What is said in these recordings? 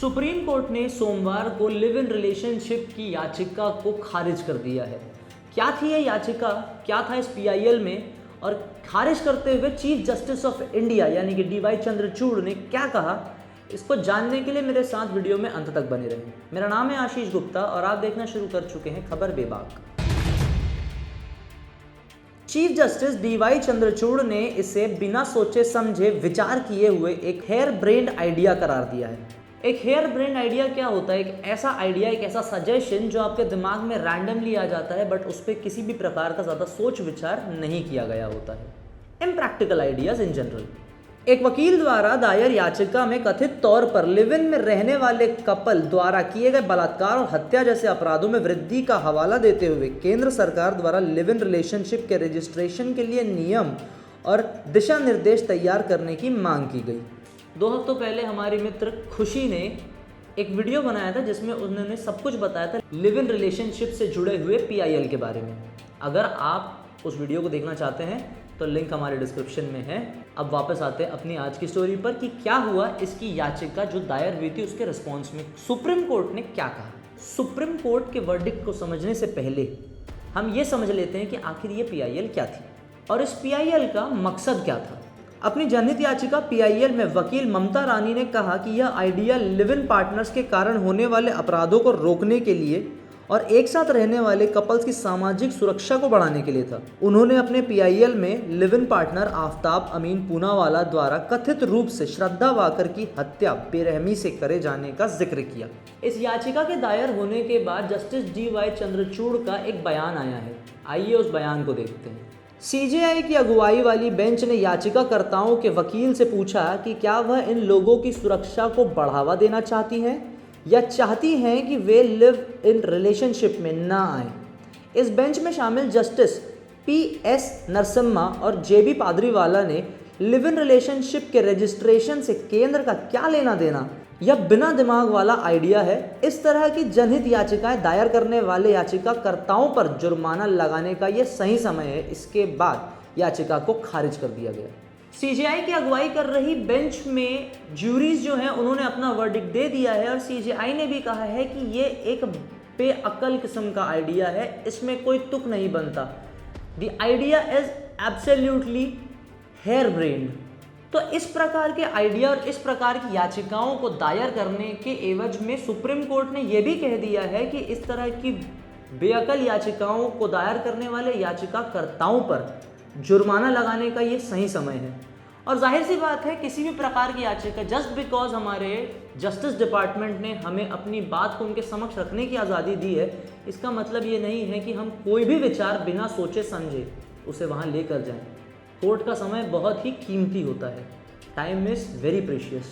Supreme court ने सोमवार को लिव इन रिलेशनशिप की याचिका को खारिज कर दिया है। क्या थी यह याचिका, क्या था इस पीआईएल में, और खारिज करते हुए चीफ जस्टिस ऑफ इंडिया यानी कि डीवाई चंद्रचूड़ ने क्या कहा, इसको जानने के लिए मेरे साथ वीडियो में अंत तक बने रहें। मेरा नाम है आशीष गुप्ता और आप देखना शुरू कर चुके हैं खबर बेबाक। चीफ जस्टिस डीवाई चंद्रचूड़ ने इसे बिना सोचे समझे विचार किए हुए एक हेयर ब्रेन्ड आइडिया करार दिया है। एक हेयर ब्रेन्ड आइडिया क्या होता है? एक ऐसा आइडिया, एक ऐसा सजेशन जो आपके दिमाग में रैंडमली आ जाता है बट उस पर किसी भी प्रकार का ज़्यादा सोच विचार नहीं किया गया होता है। Impractical ideas in general. एक वकील द्वारा दायर याचिका में कथित तौर पर लिव इन में रहने वाले कपल द्वारा किए गए बलात्कार और हत्या जैसे अपराधों में वृद्धि का हवाला देते हुए केंद्र सरकार द्वारा लिव इन रिलेशनशिप के रजिस्ट्रेशन के लिए नियम और दिशा निर्देश तैयार करने की मांग की गई। 2 हफ्तों पहले हमारी मित्र खुशी ने एक वीडियो बनाया था जिसमें उन्होंने सब कुछ बताया था लिव इन रिलेशनशिप से जुड़े हुए पीआईएल के बारे में। अगर आप उस वीडियो को देखना चाहते हैं तो लिंक हमारे डिस्क्रिप्शन में है। अब वापस आते हैं अपनी आज की स्टोरी पर कि क्या हुआ इसकी याचिका जो दायर हुई थी उसके रिस्पॉन्स में सुप्रीम कोर्ट ने क्या कहा। सुप्रीम कोर्ट के वर्डिक्ट को समझने से पहले हम ये समझ लेते हैं कि आखिर ये पीआईएल क्या थी और इस पीआईएल का मकसद क्या था। अपनी जनहित याचिका पीआईएल में वकील ममता रानी ने कहा कि यह आइडिया लिव इन पार्टनर्स के कारण होने वाले अपराधों को रोकने के लिए और एक साथ रहने वाले कपल्स की सामाजिक सुरक्षा को बढ़ाने के लिए था। उन्होंने अपने पीआईएल में लिव इन पार्टनर आफ्ताब अमीन पूनावाला द्वारा कथित रूप से श्रद्धा वाकर की हत्या बेरहमी से करे जाने का जिक्र किया। इस याचिका के दायर होने के बाद जस्टिस डीवाई चंद्रचूड़ का एक बयान आया है। आइए उस बयान को देखते हैं। सीजेआई की अगुवाई वाली बेंच ने याचिकाकर्ताओं के वकील से पूछा कि क्या वह इन लोगों की सुरक्षा को बढ़ावा देना चाहती हैं या चाहती हैं कि वे लिव इन रिलेशनशिप में ना आए। इस बेंच में शामिल जस्टिस पीएस नरसिम्हा और जेबी पादरीवाला ने लिव इन रिलेशनशिप के रजिस्ट्रेशन से केंद्र का क्या लेना देना, यह बिना दिमाग वाला आइडिया है। इस तरह की जनहित याचिकाएं दायर करने वाले याचिकाकर्ताओं पर जुर्माना लगाने का यह सही समय है। इसके बाद याचिका को खारिज कर दिया गया। सीजेआई की अगुवाई कर रही बेंच में ज्यूरीज जो हैं उन्होंने अपना वर्डिक्ट दे दिया है और सीजेआई ने भी कहा है कि ये एक बेअकल किस्म का आइडिया है, इसमें कोई तुक नहीं बनता। The idea is absolutely harebrained. तो इस प्रकार के आइडिया और इस प्रकार की याचिकाओं को दायर करने के एवज में सुप्रीम कोर्ट ने यह भी कह दिया है कि इस तरह की बेअकल याचिकाओं को दायर करने वाले याचिकाकर्ताओं पर जुर्माना लगाने का ये सही समय है। और जाहिर सी बात है किसी भी प्रकार की याचिका जस्ट बिकॉज हमारे जस्टिस डिपार्टमेंट ने हमें अपनी बात को उनके समक्ष रखने की आज़ादी दी है, इसका मतलब ये नहीं है कि हम कोई भी विचार बिना सोचे समझे उसे वहाँ लेकर जाएं। कोर्ट का समय बहुत ही कीमती होता है। Time is very precious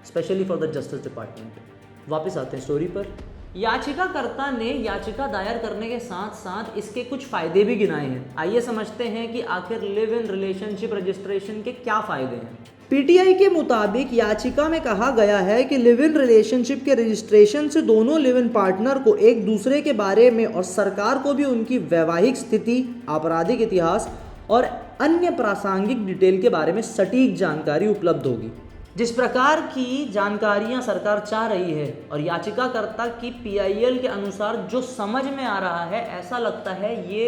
specially for the justice department. वापस आते हैं स्टोरी पर। याचिकाकर्ता ने याचिका दायर करने के साथ साथ इसके कुछ फ़ायदे भी गिनाए हैं। आइए समझते हैं कि आखिर लिव इन रिलेशनशिप रजिस्ट्रेशन के क्या फ़ायदे हैं। पीटीआई के मुताबिक याचिका में कहा गया है कि लिव इन रिलेशनशिप के रजिस्ट्रेशन से दोनों लिव इन पार्टनर को एक दूसरे के बारे में और सरकार को भी उनकी वैवाहिक स्थिति, आपराधिक इतिहास और अन्य प्रासंगिक डिटेल के बारे में सटीक जानकारी उपलब्ध होगी। जिस प्रकार की जानकारियां सरकार चाह रही है और याचिकाकर्ता की पीआईएल के अनुसार जो समझ में आ रहा है, ऐसा लगता है ये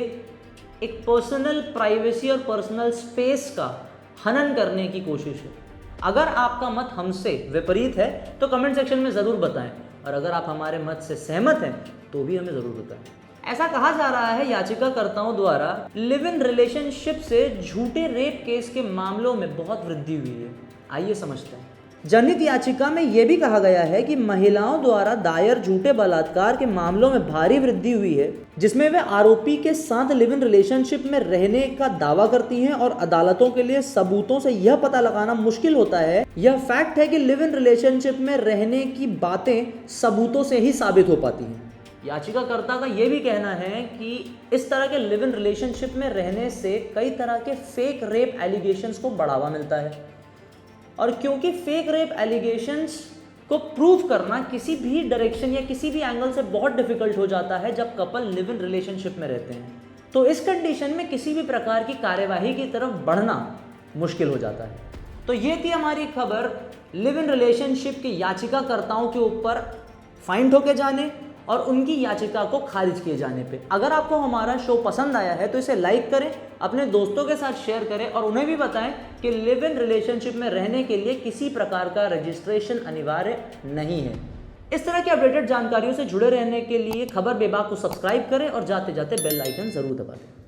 एक पर्सनल प्राइवेसी और पर्सनल स्पेस का हनन करने की कोशिश है। अगर आपका मत हमसे विपरीत है तो कमेंट सेक्शन में ज़रूर बताएं और अगर आप हमारे मत से सहमत हैं तो भी हमें ज़रूर बताएं। ऐसा कहा जा रहा है याचिकाकर्ताओं द्वारा लिव इन रिलेशनशिप से झूठे रेप केस के मामलों में बहुत वृद्धि हुई है। आइए समझते हैं। जनहित याचिका में यह भी कहा गया है कि महिलाओं द्वारा दायर झूठे बलात्कार के मामलों में भारी वृद्धि हुई है, जिसमें वे आरोपी के साथ लिव इन रिलेशनशिप में रहने का दावा करती हैं और अदालतों के लिए सबूतों से यह पता लगाना मुश्किल होता है। यह फैक्ट है कि लिव इन रिलेशनशिप में रहने की बातें सबूतों से ही साबित हो पाती हैं। याचिकाकर्ता का यह भी कहना है कि इस तरह के लिव इन रिलेशनशिप में रहने से कई तरह के फेक रेप एलिगेशंस को बढ़ावा मिलता है और क्योंकि फेक रेप एलिगेशंस को प्रूव करना किसी भी डायरेक्शन या किसी भी एंगल से बहुत डिफिकल्ट हो जाता है जब कपल लिव इन रिलेशनशिप में रहते हैं, तो इस कंडीशन में किसी भी प्रकार की कार्यवाही की तरफ बढ़ना मुश्किल हो जाता है। तो ये थी हमारी खबर लिव इन रिलेशनशिप के याचिकाकर्ताओं के ऊपर फाइन ठोके जाने और उनकी याचिका को खारिज किए जाने पे। अगर आपको हमारा शो पसंद आया है तो इसे लाइक करें, अपने दोस्तों के साथ शेयर करें और उन्हें भी बताएं कि लिव इन रिलेशनशिप में रहने के लिए किसी प्रकार का रजिस्ट्रेशन अनिवार्य नहीं है। इस तरह की अपडेटेड जानकारियों से जुड़े रहने के लिए खबर बेबाक को सब्सक्राइब करें और जाते जाते बेल आइकन जरूर दबा दें।